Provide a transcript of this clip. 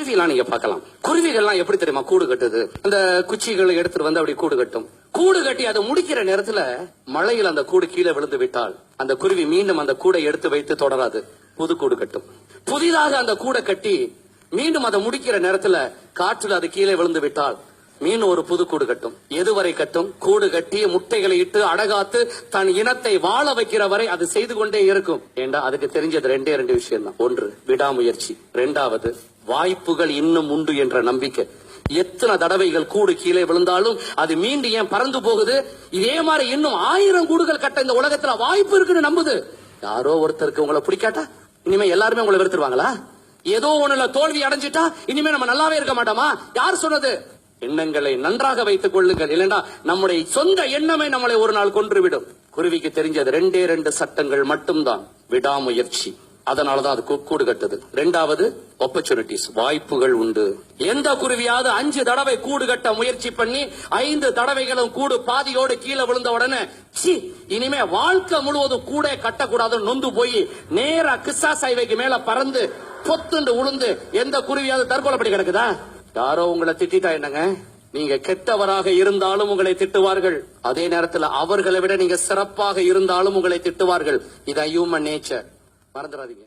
குருவிலாம் நீங்க பார்க்கலாம். குருவிகள்லாம் எப்படி தெரியுமா கூடு கட்டுது? அந்த குச்சிகளை எடுத்துட்டு வந்து அப்படி கூடு கட்டும். கூடு கட்டி அதை முடிக்கிற நேரத்துல மழையில் அந்த கூடு கீழே விழுந்து விட்டால் அந்த குருவி மீண்டும் அந்த கூடை எடுத்து வைத்து தொடராது, புது கூடு கட்டும். புதிதாக அந்த கூடை கட்டி மீண்டும் அதை முடிக்கிற நேரத்துல காற்றுல அது கீழே விழுந்து விட்டால் மீண்டும் ஒரு புது கூடு கட்டும். எதுவரை கட்டும்? கூடு கட்டி முட்டைகளை இட்டு அடகாத்து தன் இனத்தை வாழ வைக்கிற வரை அது செய்து கொண்டே இருக்கும். ஏண்டா அதுக்கு தெரிஞ்சது ரெண்டு விஷயம் தான். ஒன்று விடாமுயற்சி, இரண்டாவது வாய்ப்புகள் இன்னும் உண்டு என்ற நம்பிக்கை. எத்தனை தடவைகள் கூடு கீழே விழுந்தாலும் அது மீண்டும் ஏன் பறந்து போகுது? இதே மாதிரி இன்னும் 1000 கூடுகள் கட்ட இந்த உலகத்துல வாய்ப்பு இருக்குன்னு நம்புது. யாரோ ஒருத்தருக்கு உங்களை பிடிக்காட்டா இனிமே எல்லாருமே உங்களை வெறுத்துருவாங்களா? ஏதோ ஒண்ணுல தோல்வி அடைஞ்சிட்டா இனிமே நம்ம நல்லாவே இருக்க மாட்டோமா? யார் சொன்னது? எண்ணங்களை நன்றாக வைத்துக் கொள்ளுங்கள், இல்லைன்னா நம்முடைய சொந்த எண்ணமே நம்மளை ஒரு நாள் கொன்றுவிடும். குருவிக்கு தெரிஞ்சது 2 சட்டங்கள் மட்டும்தான். விடாமுயற்சி, அதனாலதான் அது கூடு கட்டுது. இரண்டாவது ஆப்பர்ச்சுனிட்டிஸ், வாய்ப்புகள் உண்டு. எந்த குருவியாவது 5 தடவை கூடு கட்ட முயற்சி பண்ணி 5 தடவைகளும் கூடு பாதியோடு கீழே விழுந்த உடனே இனிமே வாழ்க்கை முழுவதும் கூட கட்டக்கூடாதுன்னு நொந்து போய் நேரா கிஸ்ஸா சைவைக்கு மேல பறந்து பொத்துண்டு உளுந்து எந்த குருவியாவது தற்கொலைப்படி கிடக்குதா? யாரோ உங்களை திட்டா என்னங்க, நீங்க கெட்டவராக இருந்தாலும் உங்களை திட்டுவார்கள். அதே நேரத்தில் அவர்களை விட நீங்க சிறப்பாக இருந்தாலும் உங்களை திட்டுவார்கள். இதான் ஹியூமன் நேச்சர், மறந்துடாதீங்க.